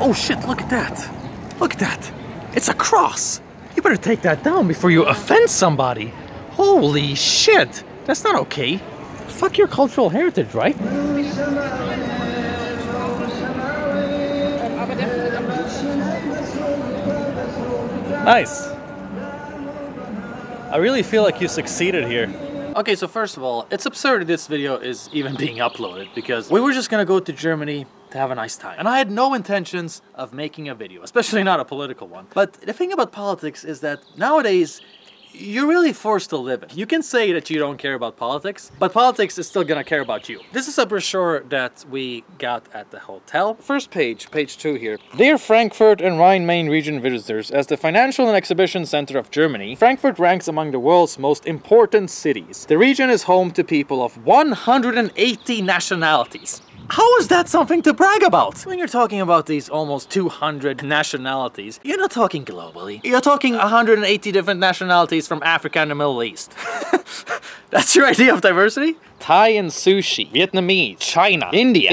Oh shit, look at that. Look at that. It's a cross. You better take that down before you offend somebody. Holy shit. That's not okay. Fuck your cultural heritage, right? Nice. I really feel like you succeeded here. Okay, so first of all, it's absurd this video is even being uploaded because we were just gonna go to Germany to have a nice time. And I had no intentions of making a video, especially not a political one. But the thing about politics is that nowadays, you're really forced to live it. You can say that you don't care about politics, but politics is still gonna care about you. This is a brochure that we got at the hotel. First page, page 2 here. Dear Frankfurt and Rhine-Main region visitors, as the financial and exhibition center of Germany, Frankfurt ranks among the world's most important cities. The region is home to people of 180 nationalities. How is that something to brag about? When you're talking about these almost 200 nationalities, you're not talking globally. You're talking 180 different nationalities from Africa and the Middle East. That's your idea of diversity? Thai and sushi, Vietnamese, China, India,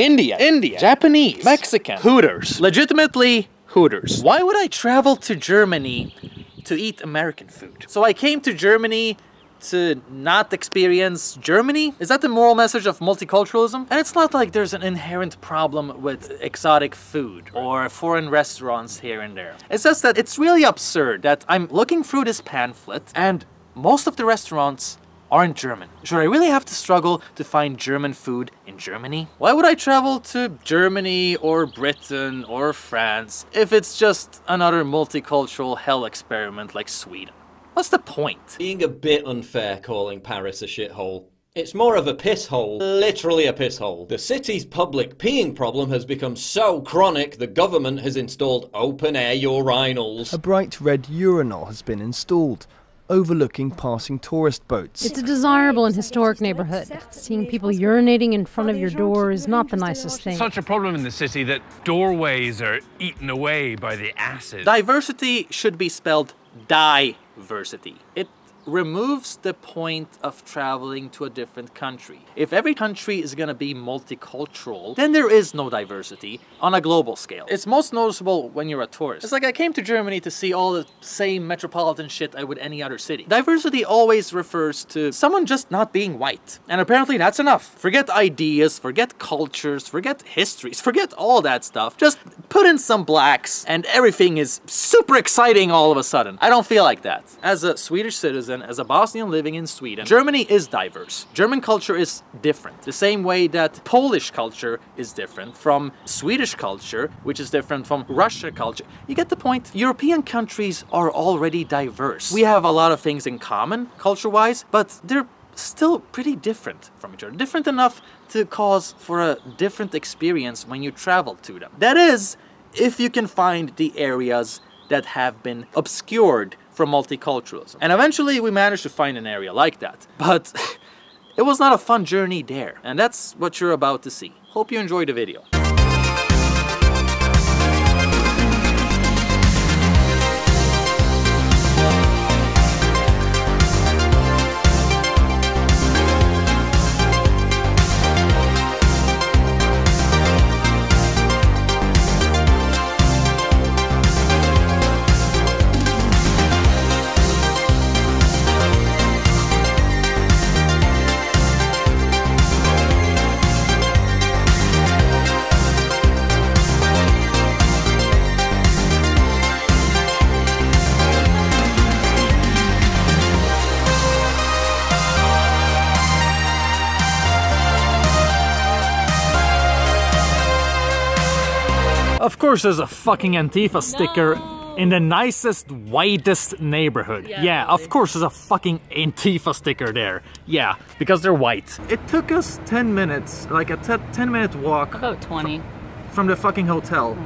Japanese, Mexican, Hooters. Legitimately Hooters. Why would I travel to Germany to eat American food? So I came to Germany to not experience Germany? Is that the moral message of multiculturalism? And it's not like there's an inherent problem with exotic food or foreign restaurants here and there. It's just that it's really absurd that I'm looking through this pamphlet and most of the restaurants aren't German. Should I really have to struggle to find German food in Germany? Why would I travel to Germany or Britain or France if it's just another multicultural hell experiment like Sweden? What's the point? Being a bit unfair calling Paris a shithole. It's more of a piss hole. Literally a piss hole. The city's public peeing problem has become so chronic the government has installed open-air urinals. A bright red urinal has been installed, overlooking passing tourist boats. It's a desirable and historic neighborhood. Seeing people urinating in front of your door is not the nicest thing. Such a problem in the city that doorways are eaten away by the acid. Diversity should be spelled diversity. It removes the point of traveling to a different country. If every country is gonna be multicultural, then there is no diversity on a global scale. It's most noticeable when you're a tourist. It's like I came to Germany to see all the same metropolitan shit I would any other city. Diversity always refers to someone just not being white. And apparently that's enough. Forget ideas, forget cultures, forget histories, forget all that stuff. Just put in some blacks and everything is super exciting all of a sudden. I don't feel like that. As a Swedish citizen, as a Bosnian living in Sweden, Germany is diverse. German culture is different. The same way that Polish culture is different from Swedish culture, which is different from Russian culture. You get the point? European countries are already diverse. We have a lot of things in common, culture-wise, but they're still pretty different from each other. Different enough to cause for a different experience when you travel to them. That is, if you can find the areas that have been obscured from multiculturalism. And eventually we managed to find an area like that. But it was not a fun journey there. And that's what you're about to see. Hope you enjoyed the video. Of course there's a fucking Antifa sticker in the nicest, whitest neighborhood. Yeah, of course there's a fucking Antifa sticker there. Yeah, because they're white. It took us 10 minutes, like a 10-minute walk. About 20. From the fucking hotel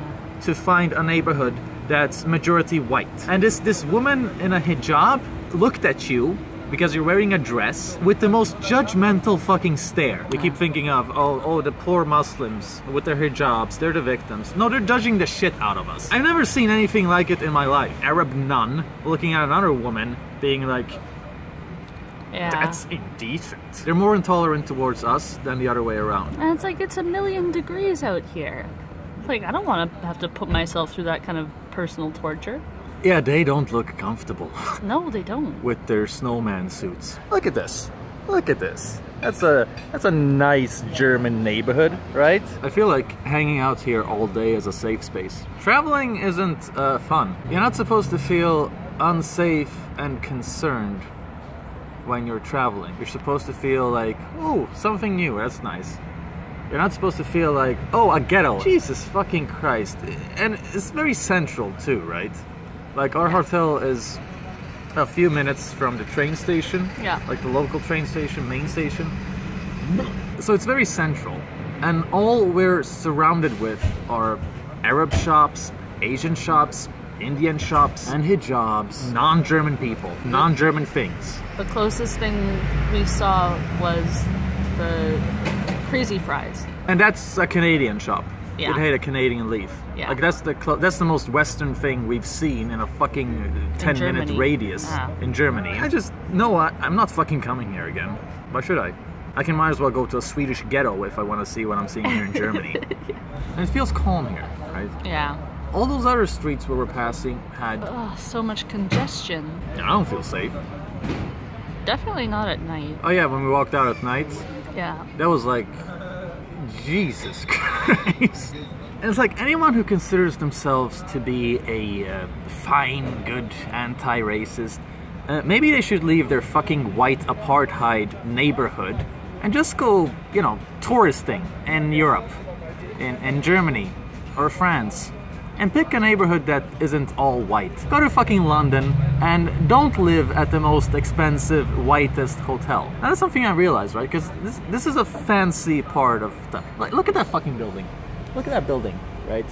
to find a neighborhood that's majority white. And this woman in a hijab looked at you because you're wearing a dress with the most judgmental fucking stare. We keep thinking of, oh, the poor Muslims with their hijabs, they're the victims. No, they're judging the shit out of us. I've never seen anything like it in my life. Arab nun looking at another woman being like, yeah, that's indecent. They're more intolerant towards us than the other way around. And it's like, it's 1,000,000 degrees out here. Like, I don't want to have to put myself through that kind of personal torture. Yeah, they don't look comfortable. No, they don't. With their snowman suits. Look at this. Look at this. That's a nice German neighborhood, right? I feel like hanging out here all day is a safe space. Traveling isn't fun. You're not supposed to feel unsafe and concerned when you're traveling. You're supposed to feel like, oh, something new, that's nice. You're not supposed to feel like, oh, a ghetto. Jesus fucking Christ. And it's very central too, right? Like, our hotel is a few minutes from the train station. Yeah. Like the local train station, main station. So it's very central. And all we're surrounded with are Arab shops, Asian shops, Indian shops, and hijabs, non-German people, non-German things. The closest thing we saw was the Crazy Fries. And that's a Canadian shop. Yeah. It had a Canadian leaf. Yeah. Like that's the most Western thing we've seen in a fucking 10-minute radius in Germany. I just know what, I'm not fucking coming here again. Why should I? I can might as well go to a Swedish ghetto if I want to see what I'm seeing here in Germany. And it feels calm here, right? Yeah. All those other streets where we're passing had... so much congestion. I don't feel safe. Definitely not at night. Oh yeah, when we walked out at night, Yeah. that was like... Jesus Christ. And it's like anyone who considers themselves to be a fine, good, anti-racist, maybe they should leave their fucking white apartheid neighborhood and just go, you know, touristing in Europe, in Germany, or France, and pick a neighborhood that isn't all white. Go to fucking London and don't live at the most expensive, whitest hotel. And that's something I realized, right? Because this is a fancy part of the... Like, look at that fucking building. Look at that building, right?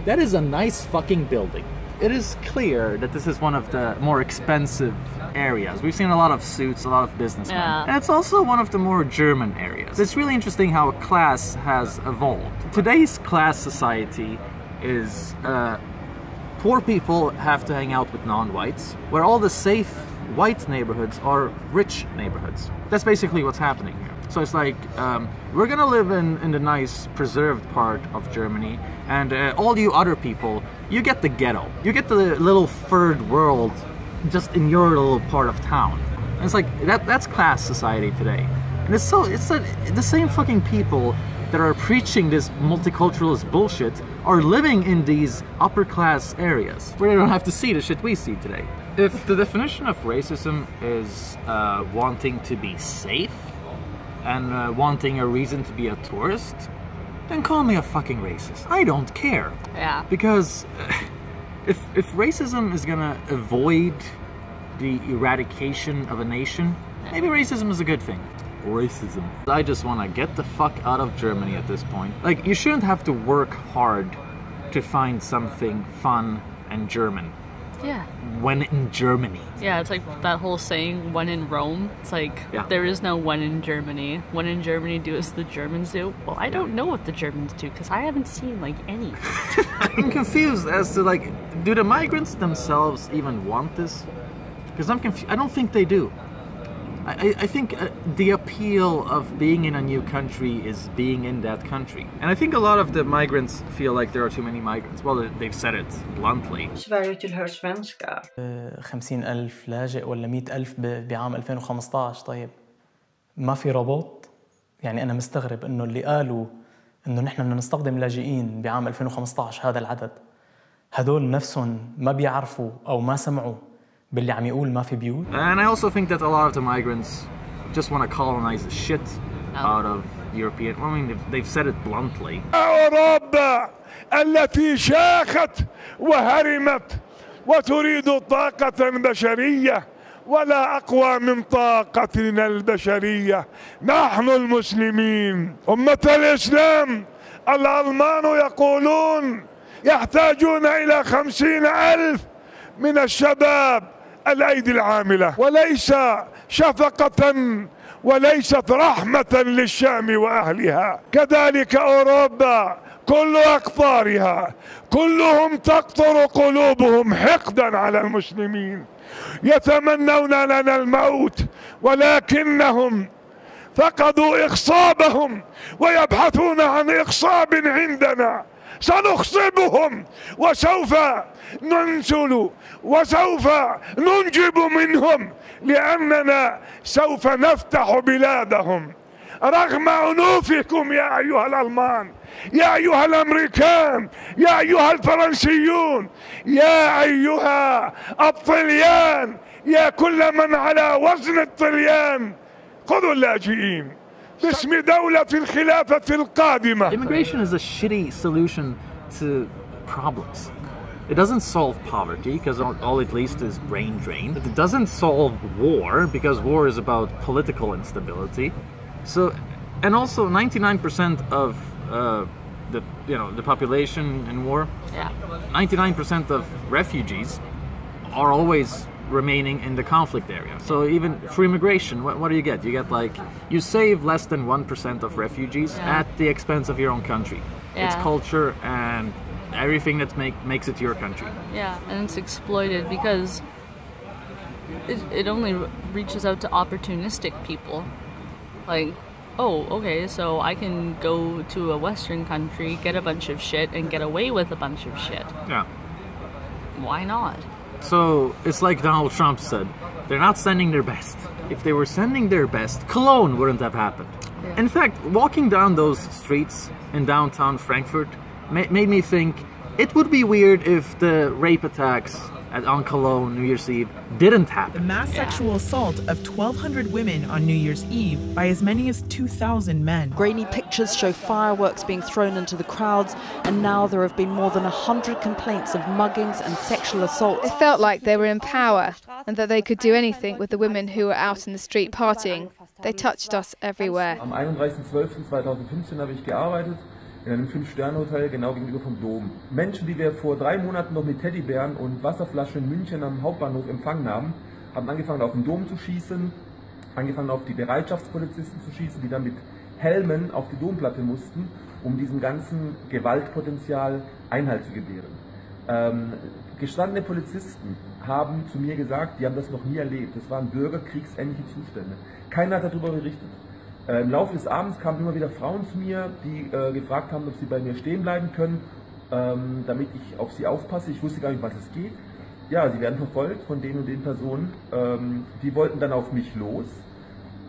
That is a nice fucking building. It is clear that this is one of the more expensive areas. We've seen a lot of suits, a lot of businessmen. Yeah. And it's also one of the more German areas. It's really interesting how class has evolved. Today's class society is poor people have to hang out with non-whites, where all the safe white neighborhoods are rich neighborhoods. That's basically what's happening here. So it's like, we're gonna live in the nice preserved part of Germany, and all you other people, you get the ghetto. You get the little third world just in your little part of town. And it's like, that's class society today. And it's the same fucking people that are preaching this multiculturalist bullshit are living in these upper class areas where they don't have to see the shit we see today. If the definition of racism is wanting to be safe and wanting a reason to be a tourist, then call me a fucking racist. I don't care. Yeah. Because if racism is gonna avoid the eradication of a nation, maybe racism is a good thing. Racism. I just want to get the fuck out of Germany at this point. Like, you shouldn't have to work hard to find something fun and German. Yeah. When in Germany. Yeah, it's like that whole saying, when in Rome. It's like, there is no when in Germany. When in Germany, do as the Germans do. Well, I don't know what the Germans do, because I haven't seen, like, any. I'm confused as to, like, do the migrants themselves even want this? Because I'm confused. I don't think they do. I think the appeal of being in a new country is being in that country. And I think a lot of the migrants feel like there are too many migrants. Well, they've said it bluntly. Sverige tillhör svenskar. 50,000 لاجئ ولا 100,000 بعام 2015. طيب ما في ربط؟ يعني أنا مستغرب إنه اللي قالوا إنه نحن بدنا نستخدم لاجئين بعام 2015 هذا العدد، هدول نفسهم ما بيعرفوا أو ما سمعوا باللي عم يقول ما في بيوت. And I also think that a lot of the migrants just want to colonize the shit out of European. I mean, they've said it bluntly. أوروبا التي شاخت وهرمت وتريد طاقة بشرية ولا أقوى من طاقتنا البشرية. نحن المسلمين أمة الإسلام الألمان يقولون يحتاجون إلى 50,000 من الشباب الأيدي العاملة، وليس شفقة وليست رحمة للشام وأهلها. كذلك أوروبا كل أقطارها كلهم تقطر قلوبهم حقدا على المسلمين، يتمنون لنا الموت ولكنهم فقدوا إخصابهم ويبحثون عن إخصاب عندنا. سنخصبهم وسوف ننزل وسوف ننجب منهم لأننا سوف نفتح بلادهم رغم أنوفكم يا أيها الألمان يا أيها الأمريكان يا أيها الفرنسيون يا أيها الطليان يا كل من على وزن الطليان خذوا اللاجئين باسم دولة الخلافة القادمة. Immigration is a shitty solution to problems. It doesn't solve poverty because all it leads to is brain drain. It doesn't solve war because war is about political instability. So, and also 99% of the population in war, 99% of refugees are always remaining in the conflict area. So even for immigration, what do you get? You get like, you save less than 1% of refugees at the expense of your own country. It's culture and everything that makes it your country. Yeah, and it's exploited because it only reaches out to opportunistic people. Like, oh, okay, so I can go to a Western country, get a bunch of shit, and get away with a bunch of shit. Yeah. Why not? So it's like Donald Trump said, they're not sending their best. If they were sending their best, Cologne wouldn't have happened. Yeah. In fact, walking down those streets in downtown Frankfurt made me think it would be weird if the rape attacks on Cologne New Year's Eve didn't happen. The mass sexual assault of 1,200 women on New Year's Eve by as many as 2,000 men. Grainy pictures show fireworks being thrown into the crowds, and now there have been more than 100 complaints of muggings and sexual assault. It felt like they were in power and that they could do anything with the women who were out in the street partying. They touched us everywhere. Am 31.12.2015 habe ich gearbeitet. In einem 5-Sterne-Hotel genau gegenüber vom Dom. Menschen, die wir vor 3 Monaten noch mit Teddybären und Wasserflaschen in München am Hauptbahnhof empfangen haben angefangen auf den Dom zu schießen, angefangen auf die Bereitschaftspolizisten zu schießen, die dann mit Helmen auf die Domplatte mussten, um diesem ganzen Gewaltpotenzial Einhalt zu gewähren. Gestandene Polizisten haben zu mir gesagt, die haben das noch nie erlebt. Das waren bürgerkriegsähnliche Zustände. Keiner hat darüber berichtet. Im Laufe des Abends kamen immer wieder Frauen zu mir, die gefragt haben, ob sie bei mir stehen bleiben können, damit ich auf sie aufpasse. Ich wusste gar nicht, was es geht. Ja, sie werden verfolgt von den und den Personen. Die wollten dann auf mich los.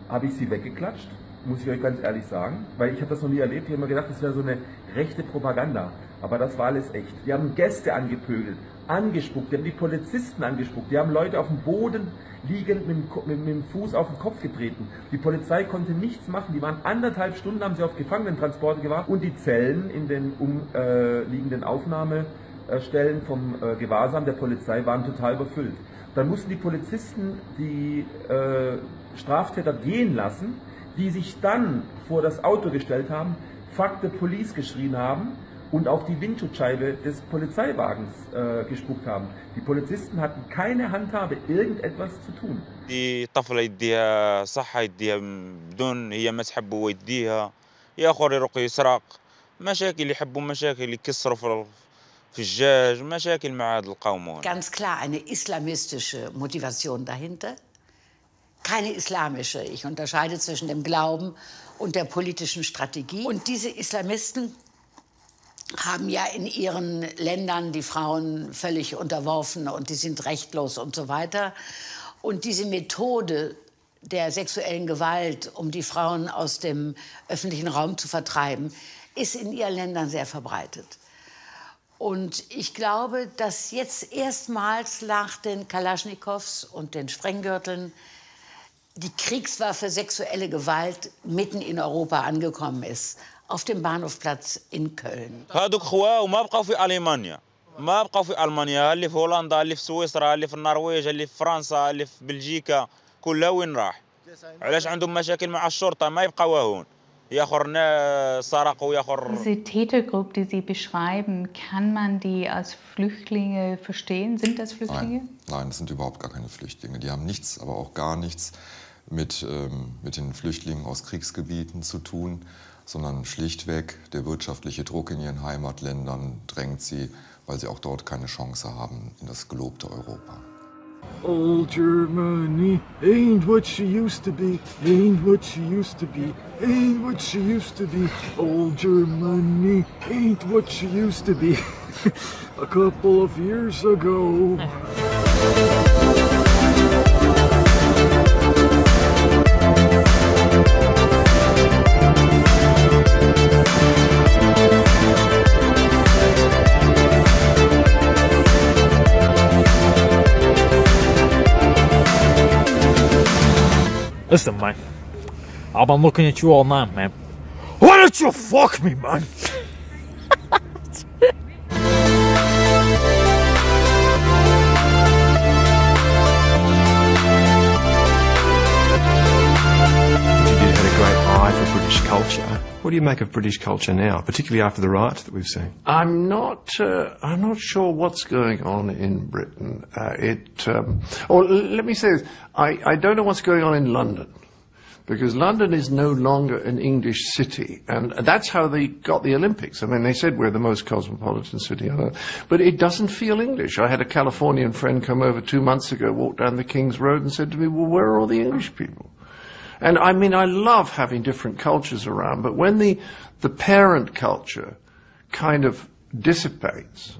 Habe ich sie weggeklatscht, muss ich euch ganz ehrlich sagen, weil ich habe das noch nie erlebt. Ich habe mir gedacht, das wäre so eine rechte Propaganda. Aber das war alles echt. Die haben Gäste angepöbelt, angespuckt, die haben die Polizisten angespuckt, die haben Leute auf dem Boden liegend mit dem Fuß auf den Kopf getreten. Die Polizei konnte nichts machen, die waren 1,5 Stunden, haben sie auf Gefangenentransporte gewartet und die Zellen in den umliegenden Aufnahmestellen vom Gewahrsam der Polizei waren total überfüllt. Dann mussten die Polizisten die Straftäter gehen lassen, die sich dann vor das Auto gestellt haben, Fuck the Police geschrien haben und auf die Windschutzscheibe des Polizeiwagens gespuckt haben. Die Polizisten hatten keine Handhabe, irgendetwas zu tun. Die طفلة يديها صح يديها بدون هي ما تحب ويديها ياخذ يروح يسرق مشاكل يحبوا مشاكل يكسروا في الجاج مشاكل مع هذا القوم. Ganz klar eine islamistische Motivation dahinter. Keine islamische. Ich unterscheide zwischen dem Glauben und der politischen Strategie. Und diese Islamisten haben ja in ihren Ländern die Frauen völlig unterworfen und die sind rechtlos und so weiter. Und diese Methode der sexuellen Gewalt, um die Frauen aus dem öffentlichen Raum zu vertreiben, ist in ihren Ländern sehr verbreitet. Und ich glaube, dass jetzt erstmals nach den Kalaschnikows und den Sprenggürteln die Kriegswaffe sexuelle Gewalt mitten in Europa angekommen ist. Auf dem Bahnhofplatz in Köln. هذوك خواه وما بقوا في ألمانيا ما بقوا في ألمانيا اللي في هولندا اللي في سويسرا اللي في النرويج اللي في فرنسا اللي في بلجيكا كلها وين راح علاش عندهم مشاكل مع الشرطة ما يبقوا هون ياخر سرقوا ياخر. Diese Tätergruppe, die Sie beschreiben, kann man die als Flüchtlinge verstehen? Sind das Flüchtlinge? Nein, das sind überhaupt gar keine Flüchtlinge. Die haben nichts, aber auch gar nichts mit den Flüchtlingen aus Kriegsgebieten zu tun, sondern schlichtweg der wirtschaftliche Druck in ihren Heimatländern drängt sie, weil sie auch dort keine Chance haben in das gelobte Europa. Old Germany ain't what she used to be, ain't what she used to be, ain't what she used to be. Old Germany ain't what she used to be a couple of years ago. Listen, man, I've been looking at you all night, man. Why don't you fuck me, man? You had a great eye for British culture. What do you make of British culture now, particularly after the riots that we've seen? I'm not sure what's going on in Britain. Or let me say this, I don't know what's going on in London, because London is no longer an English city, and that's how they got the Olympics. I mean, they said we're the most cosmopolitan city on earth, but it doesn't feel English. I had a Californian friend come over 2 months ago, walked down the King's Road and said to me, well, where are all the English people? And I mean, I love having different cultures around, but when the parent culture kind of dissipates,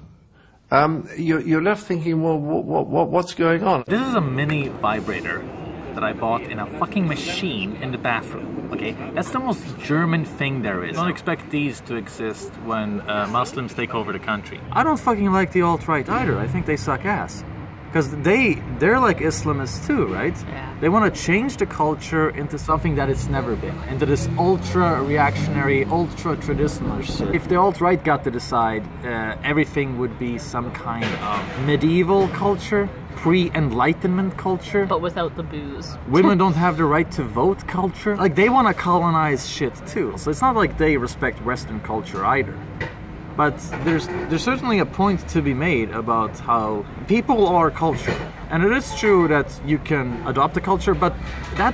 you're left thinking, well, what's going on? This is a mini vibrator that I bought in a fucking machine in the bathroom, okay? That's the most German thing there is. Don't expect these to exist when Muslims take over the country. I don't fucking like the alt-right either. I think they suck ass. Because they're like Islamists too, right? Yeah. They want to change the culture into something that it's never been. Into this ultra-reactionary, ultra-traditional shit. If the alt-right got to decide, everything would be some kind of medieval culture, pre-enlightenment culture. But without the booze. Women don't have the right to vote culture. Like, they want to colonize shit too. So it's not like they respect Western culture either. But there's certainly a point to be made about how people are culture. And it is true that you can adopt a culture, but that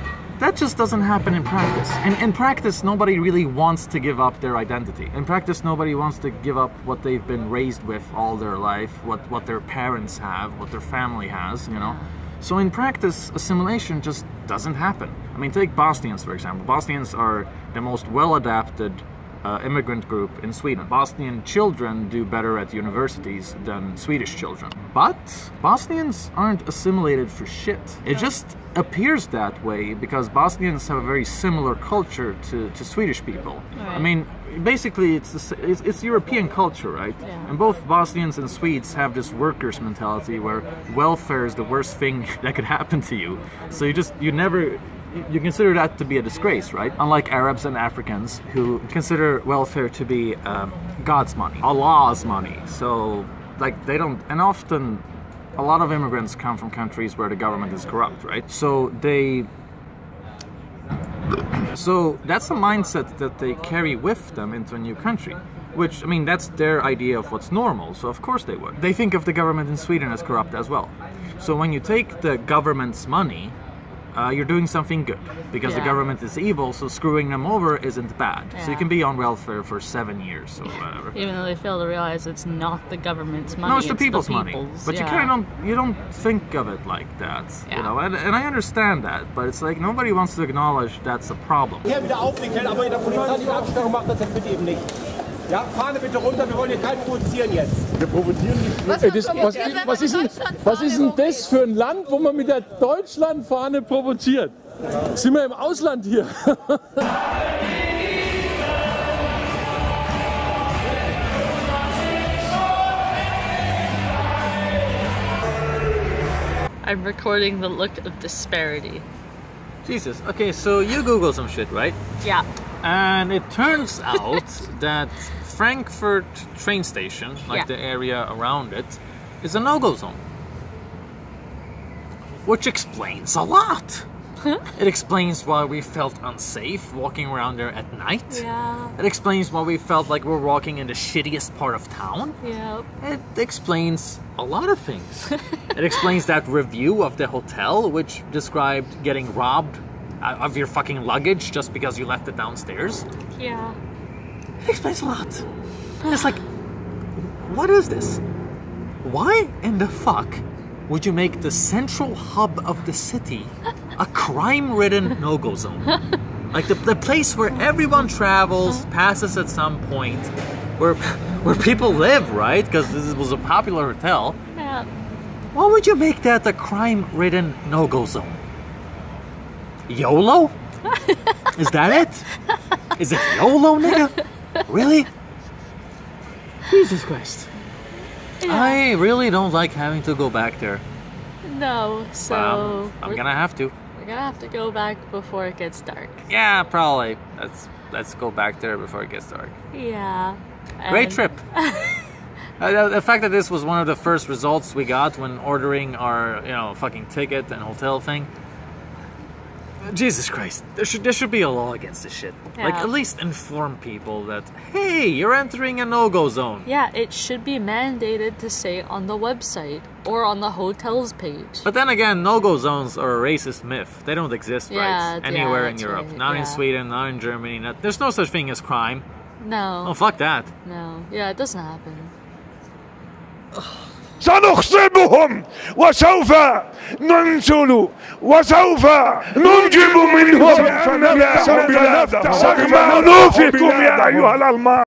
just doesn't happen in practice. And in practice, nobody really wants to give up their identity. In practice, nobody wants to give up what they've been raised with all their life, what their parents have, what their family has, you know? So in practice, assimilation just doesn't happen. I mean, take Bosnians, for example. Bosnians are the most well-adapted immigrant group in Sweden. Bosnian children do better at universities than Swedish children. But Bosnians aren't assimilated for shit. It just appears that way because Bosnians have a very similar culture to Swedish people. Right. I mean, basically it's European culture, right? Yeah. And both Bosnians and Swedes have this workers' mentality where welfare is the worst thing that could happen to you. So you consider that to be a disgrace, right? Unlike Arabs and Africans who consider welfare to be God's money, Allah's money. So, like, they don't, and often a lot of immigrants come from countries where the government is corrupt, right? So that's a mindset that they carry with them into a new country. Which, I mean, that's their idea of what's normal, so of course they would. They think of the government in Sweden as corrupt as well. So when you take the government's money, you're doing something good because the government is evil, so screwing them over isn't bad. Yeah. So you can be on welfare for 7 years or whatever. Even though they fail to realize it's not the government's money. No, it's the people's money. But you don't think of it like that, you know. And I understand that, but it's like nobody wants to acknowledge that's a problem. Ja, Fahne bitte runter, wir wollen hier keinen provozieren jetzt. Wir provozieren nicht. Was ist denn das für ein Land, wo man mit der Deutschlandfahne provoziert? Sind wir im Ausland hier? I'm recording the look of disparity. Jesus, okay, so you Google some shit, right? Yeah. And it turns out that Frankfurt train station, like the area around it, is a no-go zone. Which explains a lot. It explains why we felt unsafe walking around there at night. Yeah. It explains why we felt like we're walking in the shittiest part of town. Yeah. It explains a lot of things. It explains that review of the hotel, which described getting robbed of your fucking luggage just because you left it downstairs. Yeah. It explains a lot. It's like, what is this? Why in the fuck would you make the central hub of the city a crime-ridden no-go zone? Like the place where everyone travels, passes at some point, where people live, right? Because this was a popular hotel. Yeah. Why would you make that a crime-ridden no-go zone? YOLO? Is that it? Is it YOLO, nigga? Really? Jesus Christ. Yeah. I really don't like having to go back there. No, so... I'm gonna have to. We're gonna have to go back before it gets dark. Yeah, probably. Let's go back there before it gets dark. Yeah. Great trip. The fact that this was one of the first results we got when ordering our, fucking ticket and hotel thing. Jesus Christ, there should be a law against this shit. Yeah. Like, at least inform people that, hey, you're entering a no-go zone. Yeah, it should be mandated to say on the website or on the hotel's page. But then again, no-go zones are a racist myth. They don't exist, right? Anywhere in Europe. Right, not in Sweden, not in Germany. There's no such thing as crime. No. Oh, fuck that. No. Yeah, it doesn't happen. سنخصبهم وسوف ننزل وسوف ننجب منهم سوف نفتح بلادهم رغم أنوفكم يا أيها الألمان